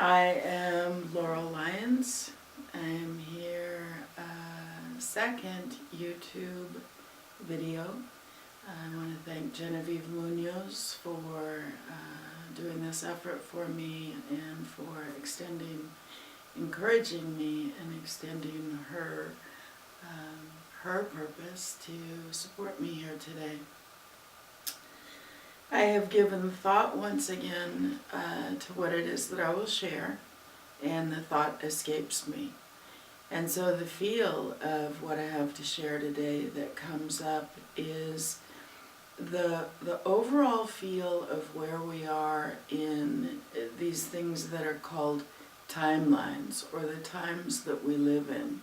I am Laurel Lyons. I am here, second YouTube video. I want to thank Genevieve Munoz for doing this effort for me and for encouraging me and extending her purpose to support me here today. I have given thought once again to what it is that I will share, and the thought escapes me. And so the feel of what I have to share today that comes up is the overall feel of where we are in these things that are called timelines, or the times that we live in.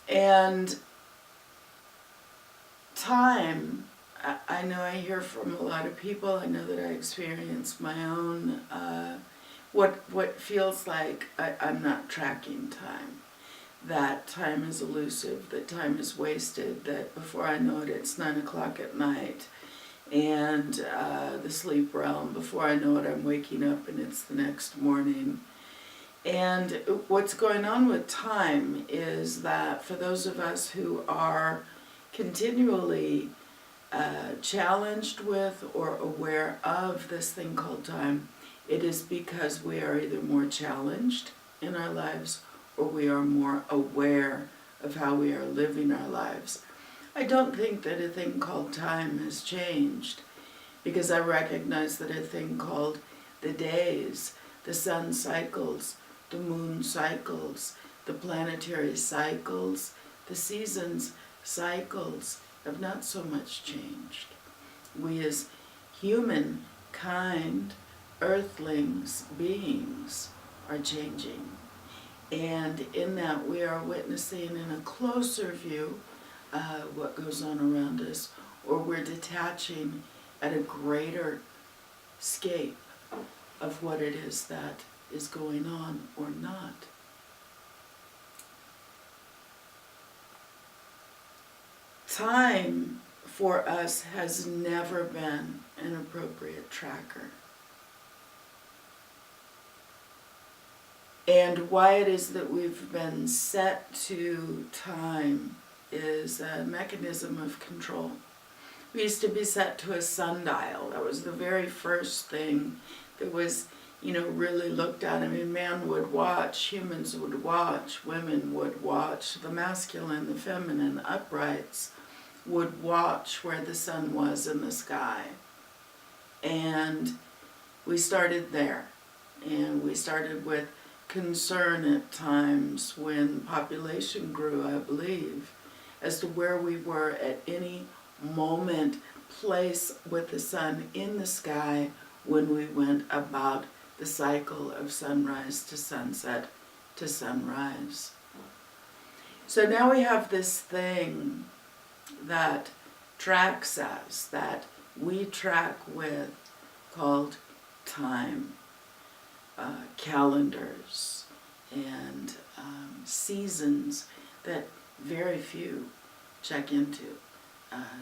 And time, I know I hear from a lot of people, I know that I experience my own, what feels like I'm not tracking time. That time is elusive, that time is wasted, that before I know it, it's 9 o'clock at night. And the sleep realm, before I know it, I'm waking up and it's the next morning. And what's going on with time is that for those of us who are continually challenged with or aware of this thing called time, it is because we are either more challenged in our lives or we are more aware of how we are living our lives. I don't think that a thing called time has changed, because I recognize that a thing called the days, the sun cycles, the moon cycles, the planetary cycles, the seasons cycles have not so much changed. We as humankind, earthlings, beings, are changing. And in that we are witnessing in a closer view what goes on around us, or we're detaching at a greater scape of what it is that is going on or not. Time for us has never been an appropriate tracker. And why it is that we've been set to time is a mechanism of control. We used to be set to a sundial. That was the very first thing that was, really looked at. I mean, man would watch, humans would watch, women would watch, the masculine, the feminine, uprights would watch where the sun was in the sky. And we started there. And we started with concern at times when population grew, I believe, as to where we were at any moment, place with the sun in the sky when we went about the cycle of sunrise to sunset to sunrise. So now we have this thing that tracks us, that we track with, called time. Calendars and seasons that very few check into.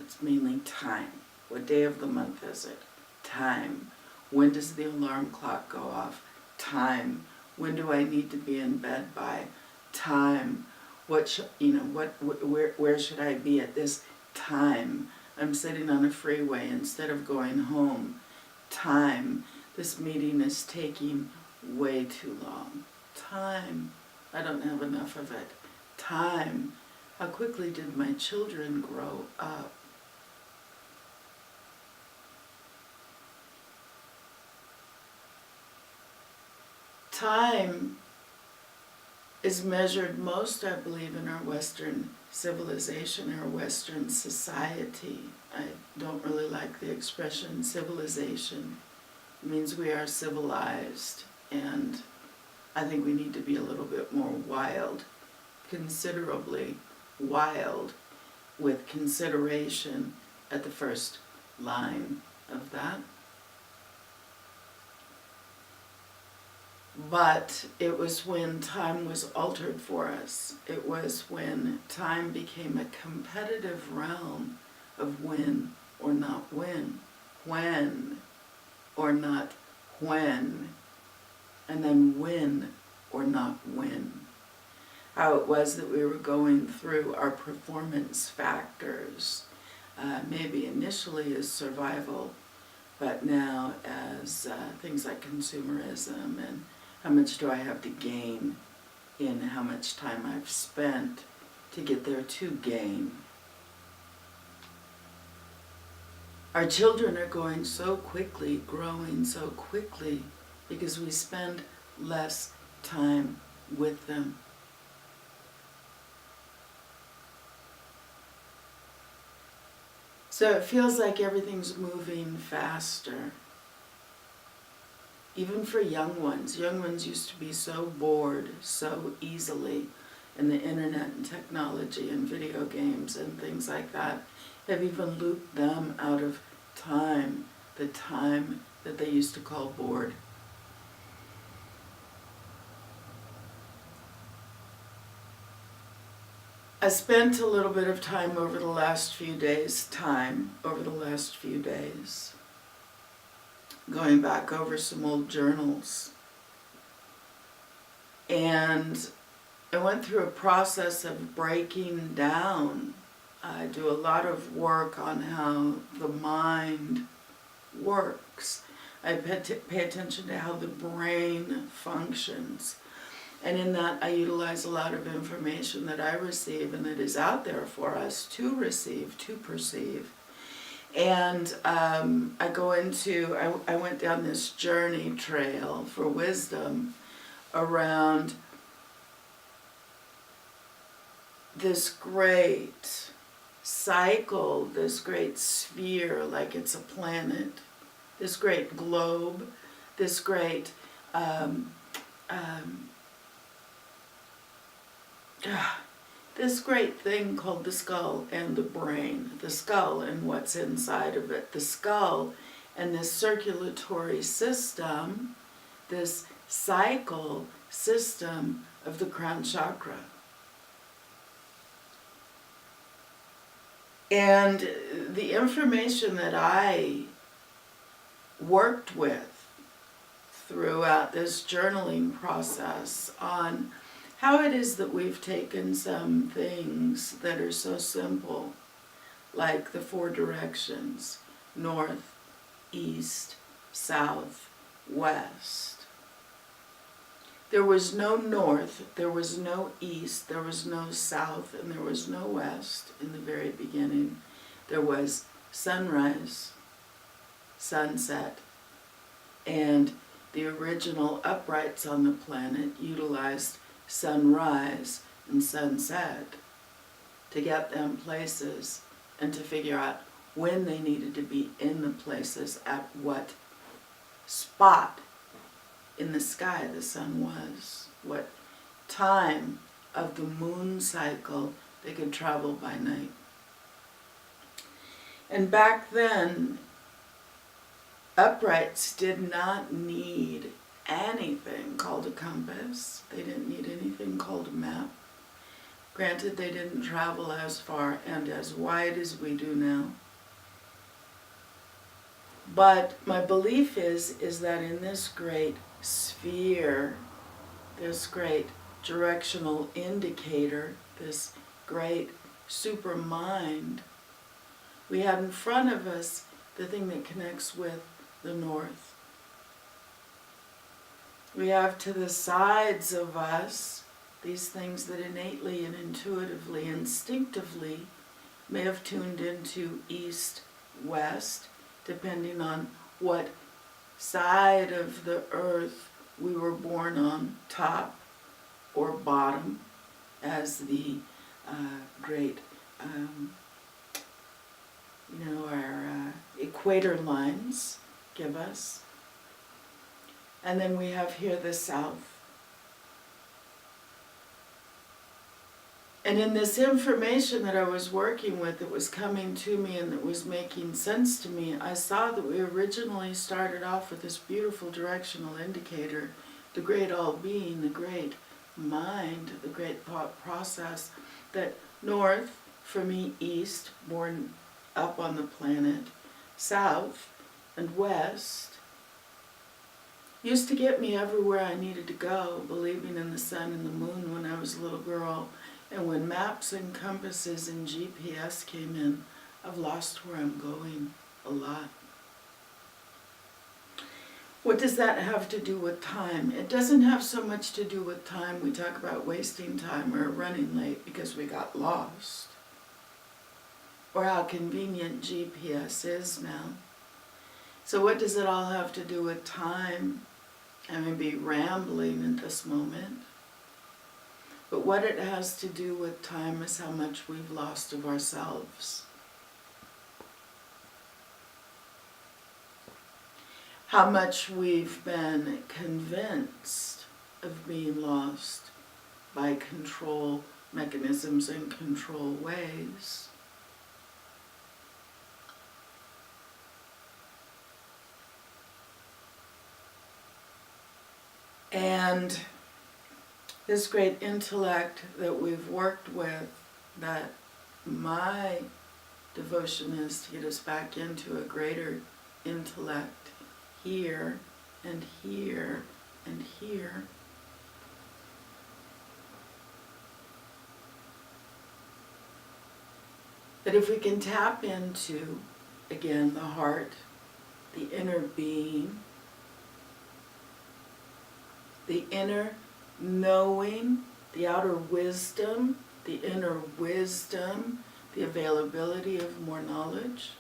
It's mainly time. What day of the month is it? Time. When does the alarm clock go off? Time. When do I need to be in bed by? Time. Where should I be at this time? I'm sitting on a freeway instead of going home. Time. This meeting is taking way too long. Time. I don't have enough of it. Time. How quickly did my children grow up? Time is measured most, I believe, in our Western civilization, our Western society. I don't really like the expression civilization. It means we are civilized, and I think we need to be a little bit more wild, considerably wild, with consideration at the first line of that. But it was when time was altered for us. It was when time became a competitive realm of when or not when or not when. and then win or not win. How it was that we were going through our performance factors, maybe initially as survival, but now as things like consumerism and how much do I have to gain in how much time I've spent to get there to gain. Our children are going so quickly, growing so quickly, because we spend less time with them. So it feels like everything's moving faster. Even for young ones. Young ones used to be so bored so easily, and the internet and technology and video games and things like that have even looped them out of time, the time that they used to call bored. I spent a little bit of time over the last few days, going back over some old journals. And I went through a process of breaking down. I do a lot of work on how the mind works. I pay attention to how the brain functions. And in that, I utilize a lot of information that I receive and that is out there for us to receive, to perceive. And I went down this journey trail for wisdom around this great cycle, this great sphere, like it's a planet, this great globe, this great this great thing called the skull and the brain, the skull and what's inside of it, the skull and this circulatory system, this cycle system of the crown chakra. And the information that I worked with throughout this journaling process on how it is that we've taken some things that are so simple, like the 4 directions, north, east, south, west. There was no north, there was no east, there was no south, and there was no west in the very beginning. There was sunrise, sunset, and the original uprights on the planet utilized sunrise and sunset to get them places and to figure out when they needed to be in the places at what spot in the sky the sun was, what time of the moon cycle they could travel by night. And back then, uprights did not need anything called a compass. They didn't need anything called a map. Granted, they didn't travel as far and as wide as we do now. But my belief is that in this great sphere, this great directional indicator, this great super mind, we have in front of us the thing that connects with the north. We have to the sides of us these things that innately and intuitively, instinctively may have tuned into east, west, depending on what side of the earth we were born on, top or bottom, as the great, our equator lines give us. And then we have here the south. And in this information that I was working with, that was coming to me and that was making sense to me, I saw that we originally started off with this beautiful directional indicator, the great all-being, the great mind, the great thought process, that north, for me, east, born up on the planet, south, and west, used to get me everywhere I needed to go, believing in the sun and the moon when I was a little girl. And when maps and compasses and GPS came in, I've lost where I'm going a lot. What does that have to do with time? It doesn't have so much to do with time. We talk about wasting time or running late because we got lost, or how convenient GPS is now. So what does it all have to do with time? I may be rambling at this moment, but what it has to do with time is how much we've lost of ourselves. How much we've been convinced of being lost by control mechanisms and control ways. And this great intellect that we've worked with, that my devotion is to get us back into a greater intellect here and here and here. That if we can tap into, again, the heart, the inner being, the inner knowing, the outer wisdom, the inner wisdom, the availability of more knowledge,